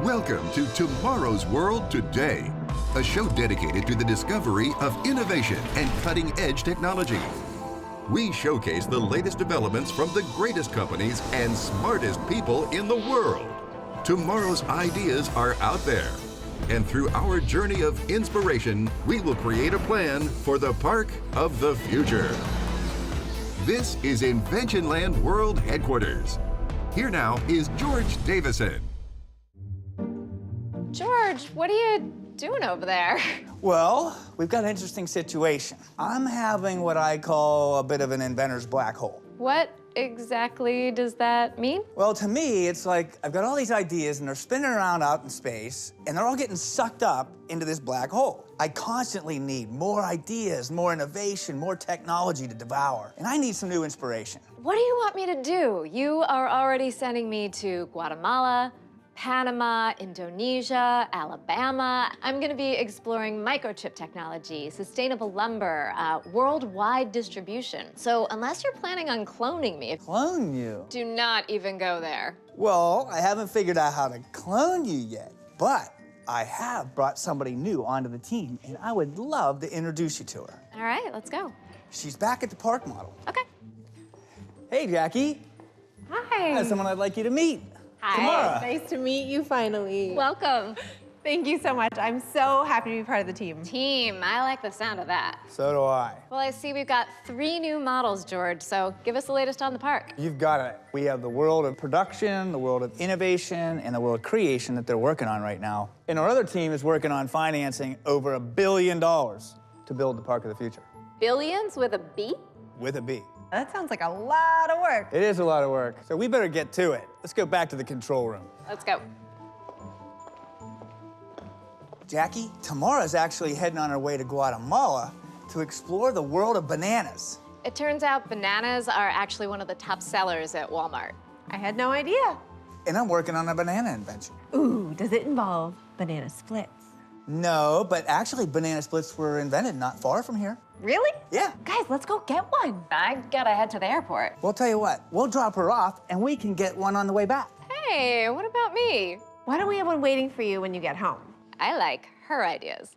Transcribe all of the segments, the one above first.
Welcome to Tomorrow's World Today, a show dedicated to the discovery of innovation and cutting-edge technology. We showcase the latest developments from the greatest companies and smartest people in the world. Tomorrow's ideas are out there. And through our journey of inspiration, we will create a plan for the park of the future. This is Inventionland World Headquarters. Here now is George Davison. George, what are you doing over there? Well, we've got an interesting situation. I'm having what I call a bit of an inventor's black hole. What exactly does that mean? Well, to me, it's like I've got all these ideas and they're spinning around out in space and they're all getting sucked up into this black hole. I constantly need more ideas, more innovation, more technology to devour. And I need some new inspiration. What do you want me to do? You are already sending me to Guatemala, Panama, Indonesia, Alabama. I'm gonna be exploring microchip technology, sustainable lumber, worldwide distribution. So unless you're planning on cloning me... Clone you? Do not even go there. Well, I haven't figured out how to clone you yet, but I have brought somebody new onto the team, and I would love to introduce you to her. All right, let's go. She's back at the park model. Okay. Hey, Jackie. Hi. That's someone I'd like you to meet. Hi. Tamara. Nice to meet you finally. Welcome. Thank you so much. I'm so happy to be part of the team. Team, I like the sound of that. So do I. Well, I see we've got 3 new models, George, so give us the latest on the park. You've got it. We have the world of production, the world of innovation, and the world of creation that they're working on right now. And our other team is working on financing over $1 billion to build the park of the future. Billions with a B? With a B. That sounds like a lot of work. It is a lot of work, so we better get to it. Let's go back to the control room. Let's go. Jackie, Tamara's actually heading on her way to Guatemala to explore the world of bananas. It turns out bananas are actually one of the top sellers at Walmart. I had no idea. And I'm working on a banana invention. Ooh, does it involve banana splits? No, but actually banana splits were invented not far from here. Really? Yeah. Guys, let's go get one. I gotta head to the airport. Well, tell you what, we'll drop her off and we can get one on the way back. Hey, what about me? Why don't we have one waiting for you when you get home? I like her ideas.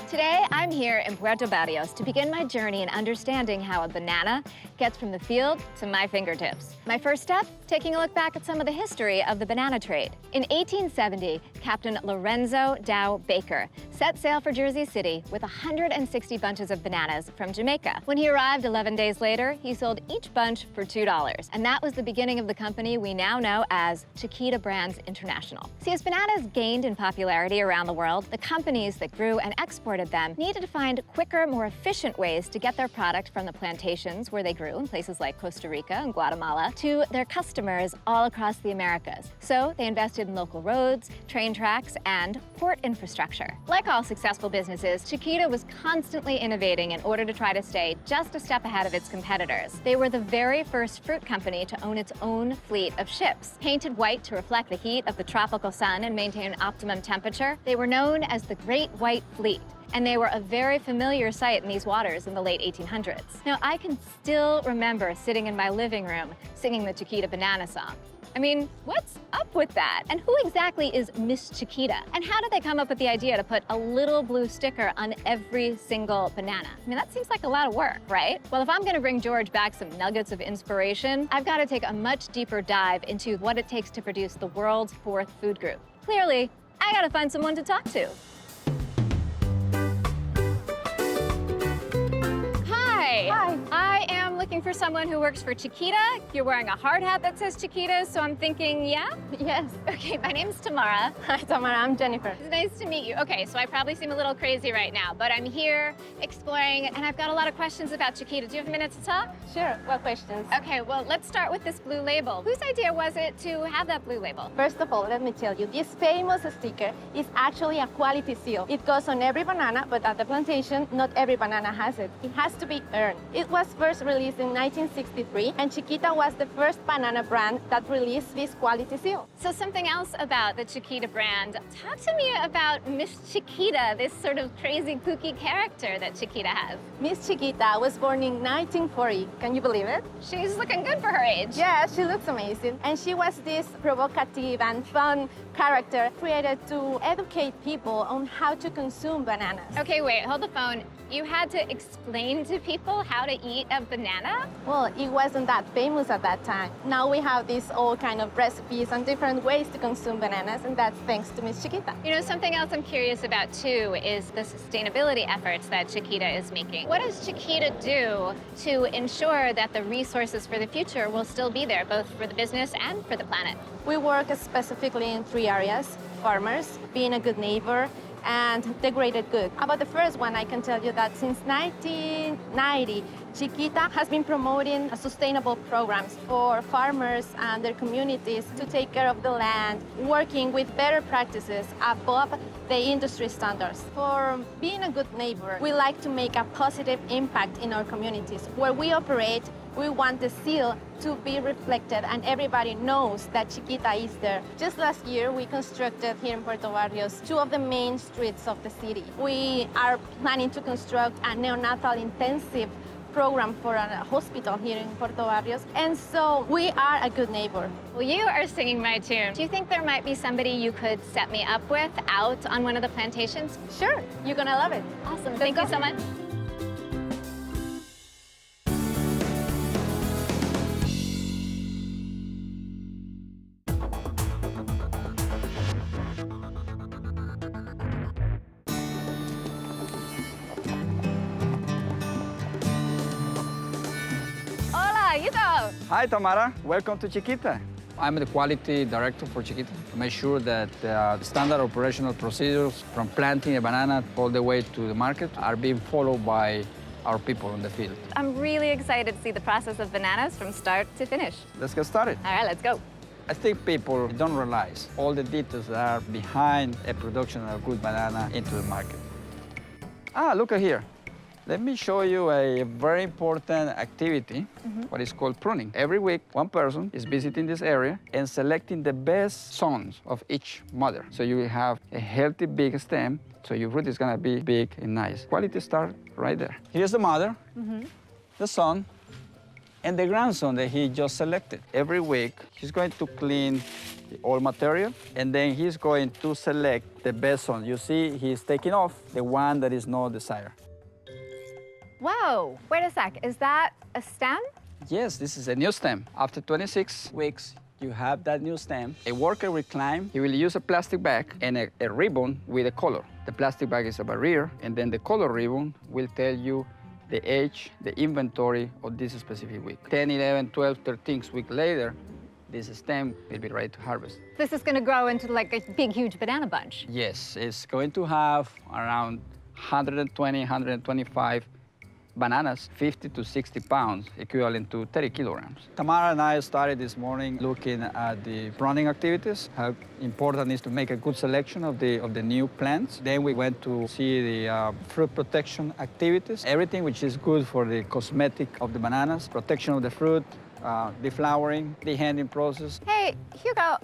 Today, I'm here in Puerto Barrios to begin my journey in understanding how a banana gets from the field to my fingertips. My first step, taking a look back at some of the history of the banana trade. In 1870, Captain Lorenzo Dow Baker set sail for Jersey City with 160 bunches of bananas from Jamaica. When he arrived 11 days later, he sold each bunch for $2. And that was the beginning of the company we now know as Chiquita Brands International. See, as bananas gained in popularity around the world, the companies that grew and exported them needed to find quicker, more efficient ways to get their product from the plantations where they grew in places like Costa Rica and Guatemala to their customers all across the Americas. So they invested in local roads, train tracks, and port infrastructure. Like all successful businesses, Chiquita was constantly innovating in order to try to stay just a step ahead of its competitors. They were the very first fruit company to own its own fleet of ships. Painted white to reflect the heat of the tropical sun and maintain optimum temperature, they were known as the Great White Fleet. And they were a very familiar sight in these waters in the late 1800s. Now, I can still remember sitting in my living room singing the Chiquita banana song. I mean, what's up with that? And who exactly is Miss Chiquita? And how did they come up with the idea to put a little blue sticker on every single banana? I mean, that seems like a lot of work, right? Well, if I'm gonna bring George back some nuggets of inspiration, I've gotta take a much deeper dive into what it takes to produce the world's 4th food group. Clearly, I gotta find someone to talk to. Hi. I am looking for someone who works for Chiquita. You're wearing a hard hat that says Chiquita, so I'm thinking, yeah? Yes. Okay, my name's Tamara. Hi, Tamara. I'm Jennifer. It's nice to meet you. Okay, so I probably seem a little crazy right now, but I'm here exploring, and I've got a lot of questions about Chiquita. Do you have a minute to talk? Sure. What questions? Okay, well, let's start with this blue label. Whose idea was it to have that blue label? First of all, let me tell you, this famous sticker is actually a quality seal. It goes on every banana, but at the plantation, not every banana has it. It has to be earned. It was first released released in 1963, and Chiquita was the first banana brand that released this quality seal. So something else about the Chiquita brand. Talk to me about Miss Chiquita, this sort of crazy, kooky character that Chiquita has. Miss Chiquita was born in 1940. Can you believe it? She's looking good for her age. Yeah, she looks amazing. And she was this provocative and fun character created to educate people on how to consume bananas. Okay, wait, hold the phone. You had to explain to people how to eat a banana? Well, it wasn't that famous at that time. Now we have these all kind of recipes and different ways to consume bananas, and that's thanks to Miss Chiquita. You know, something else I'm curious about too is the sustainability efforts that Chiquita is making. What does Chiquita do to ensure that the resources for the future will still be there, both for the business and for the planet? We work specifically in 3 areas: farmers, being a good neighbor, and the greater good. About the first one, I can tell you that since 1990, Chiquita has been promoting sustainable programs for farmers and their communities to take care of the land, working with better practices above the industry standards. For being a good neighbor, we like to make a positive impact in our communities. Where we operate, we want the seal to be reflected and everybody knows that Chiquita is there. Just last year, we constructed here in Puerto Barrios 2 of the main streets of the city. We are planning to construct a neonatal intensive program for a hospital here in Puerto Barrios. And so we are a good neighbor. Well, you are singing my tune. Do you think there might be somebody you could set me up with out on one of the plantations? Sure, you're gonna love it. Awesome, thank you so much. Hi, Tamara. Welcome to Chiquita. I'm the quality director for Chiquita to make sure that the standard operational procedures from planting a banana all the way to the market are being followed by our people in the field. I'm really excited to see the process of bananas from start to finish. Let's get started. All right, let's go. I think people don't realize all the details that are behind a production of a good banana into the market. Look at here. Let me show you a very important activity, what is called pruning. Every week, one person is visiting this area and selecting the best zones of each mother. So you will have a healthy, big stem, so your root is gonna be big and nice. Quality start right there. Here's the mother, the son, and the grandson that he just selected. Every week, he's going to clean the old material, and then he's going to select the best one. You see, he's taking off the one that is not desired. Whoa, wait a sec. Is that a stem? Yes, this is a new stem. After 26 weeks, you have that new stem. A worker will climb. He will use a plastic bag and a ribbon with a color. The plastic bag is a barrier, and then the color ribbon will tell you the age, the inventory of this specific week. 10, 11, 12, 13 weeks later, this stem will be ready to harvest. This is going to grow into like a big, huge banana bunch. Yes, it's going to have around 120, 125 bananas, 50 to 60 pounds, equivalent to 30 kilograms. Tamara and I started this morning looking at the pruning activities, how important it is to make a good selection of the new plants. Then we went to see the fruit protection activities, everything which is good for the cosmetic of the bananas, protection of the fruit, deflowering, the handling process. Hey, Hugo,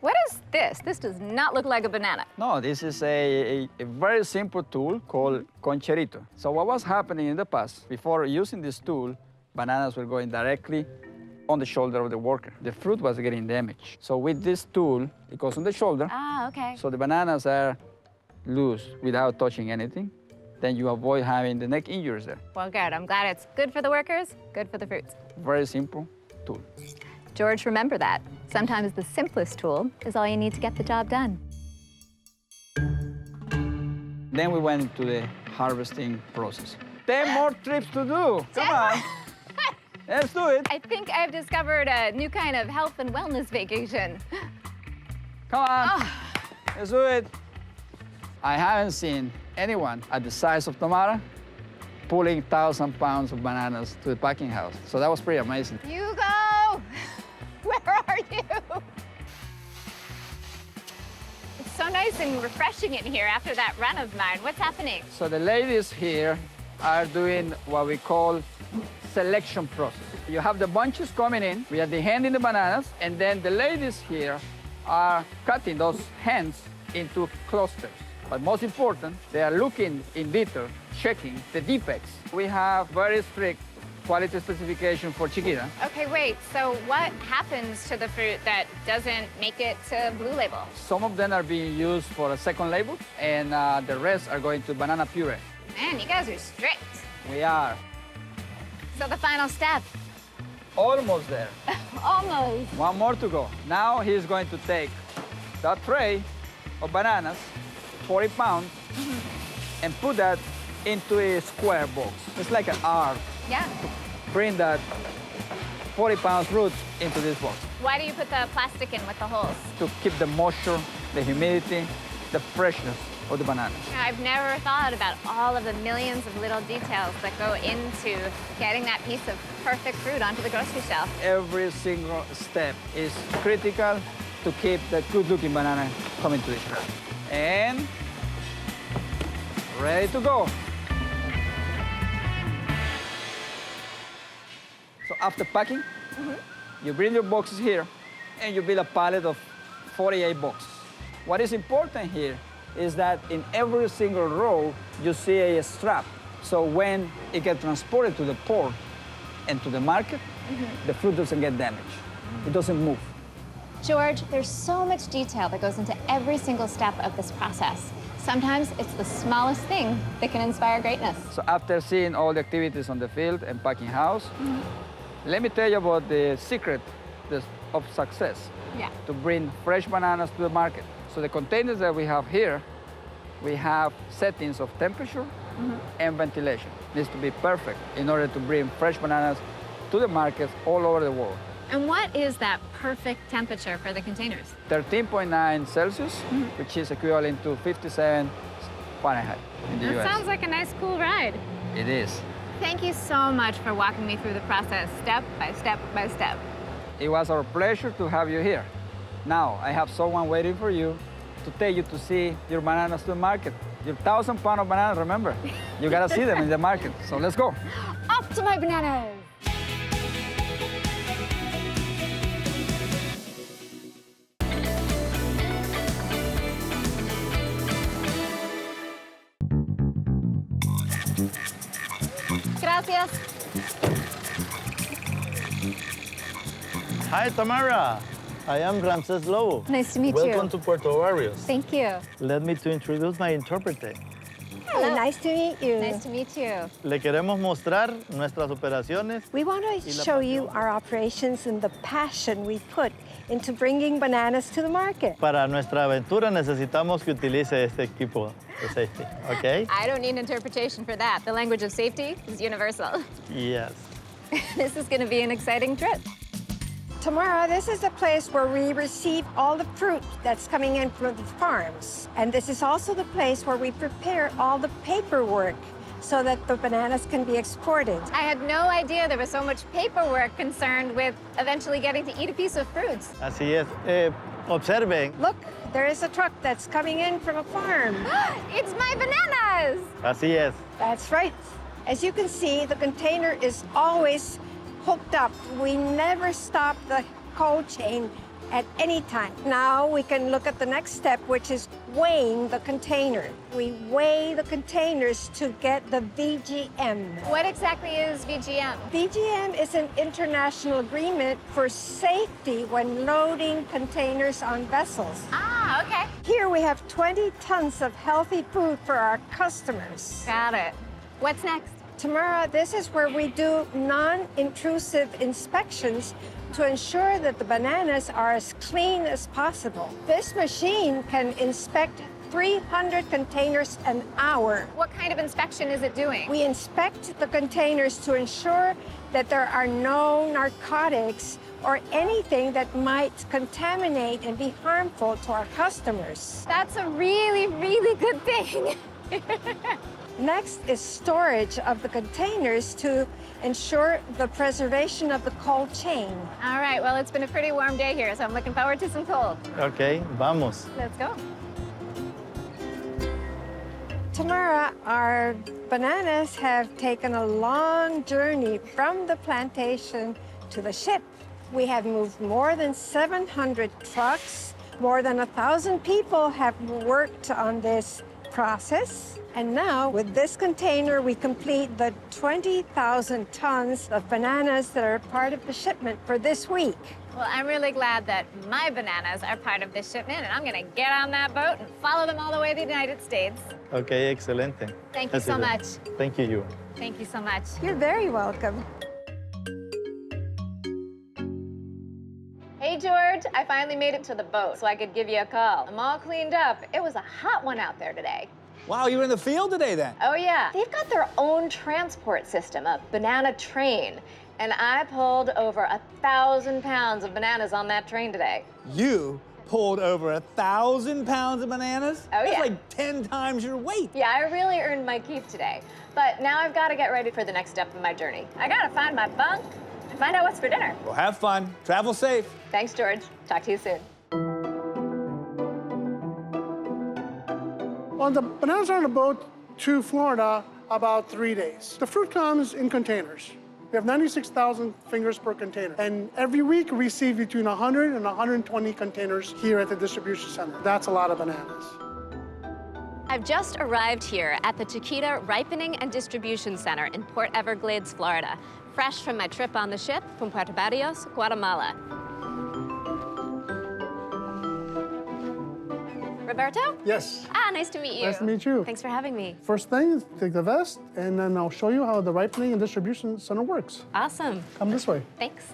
what is this? This does not look like a banana. No, this is a very simple tool called concherito. So what was happening in the past, before using this tool, bananas were going directly on the shoulder of the worker. The fruit was getting damaged. So with this tool, it goes on the shoulder. Ah, okay. So the bananas are loose without touching anything. Then you avoid having the neck injuries there. Well, good. I'm glad it's good for the workers, good for the fruits. Very simple tool. George, remember that. Sometimes the simplest tool is all you need to get the job done. Then we went to the harvesting process. 10 more trips to do. Come on. Let's do it. I think I've discovered a new kind of health and wellness vacation. Come on. Oh. Let's do it. I haven't seen anyone at the size of Tamara pulling 1,000 pounds of bananas to the packing house. So that was pretty amazing. Hugo! Where are you? It's so nice and refreshing in here after that run of mine. What's happening? So the ladies here are doing what we call selection process. You have the bunches coming in, we are handing the bananas, and then the ladies here are cutting those hands into clusters. But most important, they are looking in vitro, checking the defects. We have very strict quality specification for Chiquita. Okay, wait, so what happens to the fruit that doesn't make it to Blue Label? Some of them are being used for a second label, and the rest are going to banana puree. Man, you guys are strict. We are So the final step. almost there. Almost. One more to go. Now he's going to take that tray of bananas, 40 pounds, and put that into a square box. It's like an R. Yeah. Bring that 40 pound fruit into this box Why do you put the plastic in with the holes? to keep the moisture, the humidity, the freshness of the banana. I've never thought about all of the millions of little details that go into getting that piece of perfect fruit onto the grocery shelf. Every single step is critical to keep that good-looking banana coming to the shelf. And ready to go. So after packing, you bring your boxes here, and you build a pallet of 48 boxes. What is important here is that in every single row, you see a strap. So when it gets transported to the port and to the market, the fruit doesn't get damaged. It doesn't move. George, there's so much detail that goes into every single step of this process. Sometimes it's the smallest thing that can inspire greatness. So after seeing all the activities on the field and packing house, let me tell you about the secret of success Yeah. to bring fresh bananas to the market. So the containers that we have here, we have settings of temperature and ventilation. Needs to be perfect in order to bring fresh bananas to the markets all over the world. And what is that perfect temperature for the containers? 13.9 Celsius, which is equivalent to 57 Fahrenheit in the That US. sounds like a nice, cool ride. It is. Thank you so much for walking me through the process, step by step by step. It was our pleasure to have you here. Now, I have someone waiting for you to take you to see your bananas to the market. Your 1,000 pound of bananas, remember? You gotta see them in the market. So let's go. Off to my bananas! Gracias. Hi, Tamara. I am Ramses Lobo. Nice to meet you. Welcome to Puerto Barrios. Thank you. Let me to introduce my interpreter. Hello. Nice to meet you. Nice to meet you. Le queremos mostrar nuestras operaciones. We want to show you our operations and the passion we put into bringing bananas to the market. Para nuestra aventura necesitamos que utilice este equipo de safety, okay? I don't need interpretation for that. The language of safety is universal. Yes. This is going to be an exciting trip. Tomorrow, this is the place where we receive all the fruit that's coming in from the farms. And this is also the place where we prepare all the paperwork so that the bananas can be exported. I had no idea there was so much paperwork concerned with eventually getting to eat a piece of fruit. Así es. Observen. Look, there is a truck that's coming in from a farm. It's my bananas! Así es. That's right. As you can see, the container is always hooked up. We never stop the cold chain at any time. Now we can look at the next step, which is weighing the container. We weigh the containers to get the VGM. What exactly is VGM? VGM is an international agreement for safety when loading containers on vessels. Ah, okay. Here we have 20 tons of healthy food for our customers. Got it. What's next? Tamara, this is where we do non-intrusive inspections to ensure that the bananas are as clean as possible. This machine can inspect 300 containers an hour. What kind of inspection is it doing? We inspect the containers to ensure that there are no narcotics or anything that might contaminate and be harmful to our customers. That's a really, really good thing. Next is storage of the containers to ensure the preservation of the cold chain. All right, well, it's been a pretty warm day here, so I'm looking forward to some cold. Okay, vamos. Let's go. Tamara, our bananas have taken a long journey from the plantation to the ship. We have moved more than 700 trucks. More than 1,000 people have worked on this process. And now, with this container, we complete the 20,000 tons of bananas that are part of the shipment for this week. Well, I'm really glad that my bananas are part of this shipment, and I'm gonna get on that boat and follow them all the way to the United States. Okay, excelente. Thank you so much. Thank you, you. Thank you so much. You're very welcome. Hey, George, I finally made it to the boat so I could give you a call. I'm all cleaned up. It was a hot one out there today. Wow, you were in the field today then? Oh, yeah. They've got their own transport system, a banana train. And I pulled over 1,000 pounds of bananas on that train today. You pulled over 1,000 pounds of bananas? Oh, yeah. That's like 10 times your weight. Yeah, I really earned my keep today. But now I've got to get ready for the next step of my journey. I got to find my bunk and find out what's for dinner. Well, have fun. Travel safe. Thanks, George. Talk to you soon. Well, the bananas are on a boat to Florida about 3 days. The fruit comes in containers. We have 96,000 fingers per container. And every week we receive between 100 and 120 containers here at the distribution center. That's a lot of bananas. I've just arrived here at the Chiquita Ripening and Distribution Center in Port Everglades, Florida, fresh from my trip on the ship from Puerto Barrios, Guatemala. Roberto? Yes. Ah, nice to meet you. Nice to meet you. Thanks for having me. First thing is take the vest, and then I'll show you how the ripening and distribution center works. Awesome. Come this way. Thanks.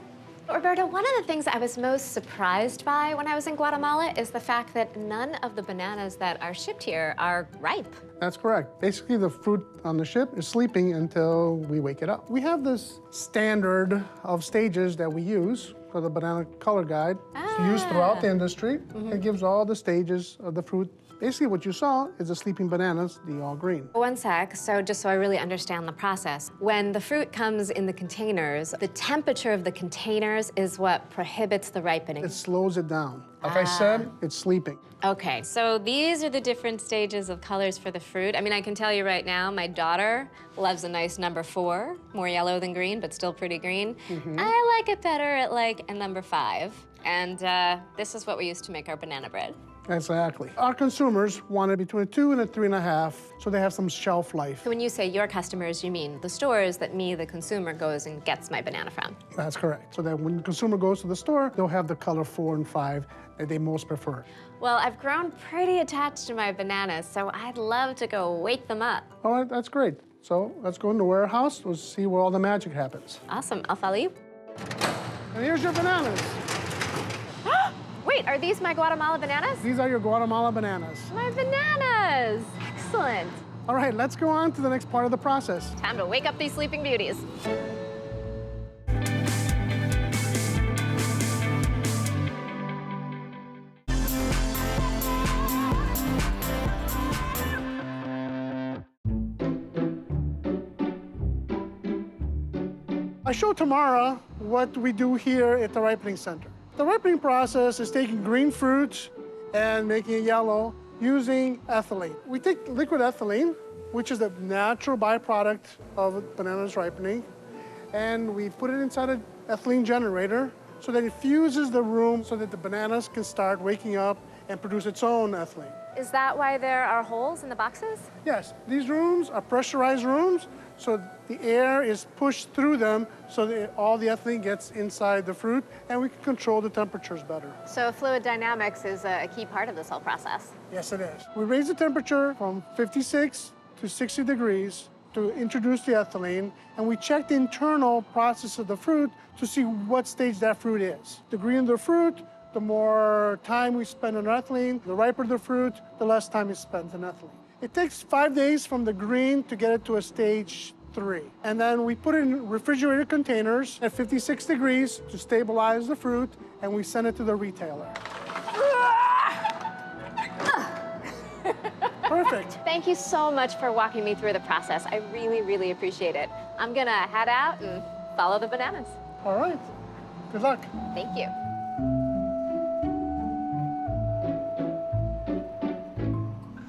Roberto, one of the things I was most surprised by when I was in Guatemala is the fact that none of the bananas that are shipped here are ripe. That's correct. Basically, the fruit on the ship is sleeping until we wake it up. We have this standard of stages that we use for the banana color guide. It's used throughout the industry. It gives all the stages of the fruit. Basically, what you saw is the sleeping bananas, the all green. One sec, so just so I really understand the process. When the fruit comes in the containers, the temperature of the containers is what prohibits the ripening. It slows it down. Like I said, it's sleeping. Okay, so these are the different stages of colors for the fruit. I mean, I can tell you right now, my daughter loves a nice number 4, more yellow than green, but still pretty green. I like it better at like a number 5. And this is what we use to make our banana bread. Exactly. Our consumers want it between a 2 and a 3.5, so they have some shelf life. So when you say your customers, you mean the stores that me, the consumer, goes and gets my banana from. That's correct. So that when the consumer goes to the store, they'll have the color 4 and 5 that they most prefer. Well, I've grown pretty attached to my bananas, so I'd love to go wake them up. All right, that's great. So let's go in the warehouse. We'll see where all the magic happens. Awesome, I'll follow you. And here's your bananas. Wait, are these my Guatemala bananas? These are your Guatemala bananas. My bananas! Excellent. All right, let's go on to the next part of the process. Time to wake up these sleeping beauties. I show Tamara what we do here at the ripening center. The ripening process is taking green fruit and making it yellow using ethylene. We take liquid ethylene, which is a natural byproduct of bananas ripening, and we put it inside an ethylene generator so that it fuses the room so that the bananas can start waking up and produce its own ethylene. Is that why there are holes in the boxes? Yes, these rooms are pressurized rooms, so the air is pushed through them so that all the ethylene gets inside the fruit, and we can control the temperatures better. So fluid dynamics is a key part of this whole process. Yes, it is. We raise the temperature from 56 to 60 degrees to introduce the ethylene, and we check the internal process of the fruit to see what stage that fruit is. The greener the fruit, the more time we spend on ethylene. The riper the fruit, the less time is spent on ethylene. It takes 5 days from the green to get it to a stage 3. And then we put it in refrigerated containers at 56 degrees to stabilize the fruit, and we send it to the retailer. Perfect. Thank you so much for walking me through the process. I really, really appreciate it. I'm gonna head out and follow the bananas. All right. Good luck. Thank you.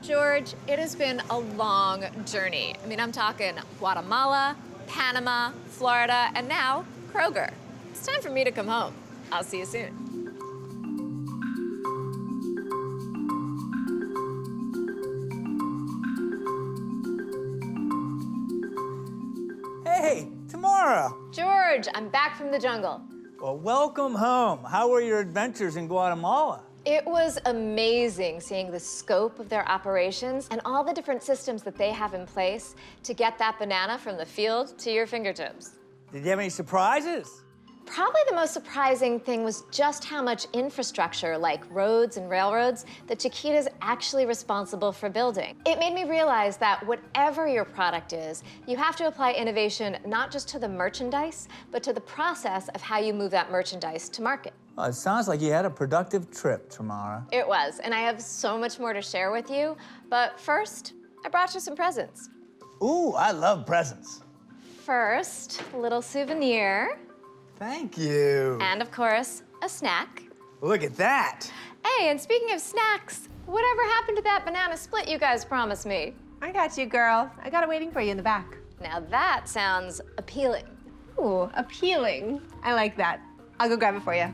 George, it has been a long journey. I mean, I'm talking Guatemala, Panama, Florida, and now Kroger. It's time for me to come home. I'll see you soon. Hey, Tamara. George, I'm back from the jungle. Well, welcome home. How were your adventures in Guatemala? It was amazing seeing the scope of their operations and all the different systems that they have in place to get that banana from the field to your fingertips. Did you have any surprises? Probably the most surprising thing was just how much infrastructure, like roads and railroads, that Chiquita is actually responsible for building. It made me realize that whatever your product is, you have to apply innovation not just to the merchandise, but to the process of how you move that merchandise to market. Well, it sounds like you had a productive trip, Tamara. It was, and I have so much more to share with you. But first, I brought you some presents. Ooh, I love presents. First, a little souvenir. Thank you. And of course, a snack. Look at that. Hey, and speaking of snacks, whatever happened to that banana split you guys promised me? I got you, girl. I got it waiting for you in the back. Now that sounds appealing. Ooh, appealing. I like that. I'll go grab it for you.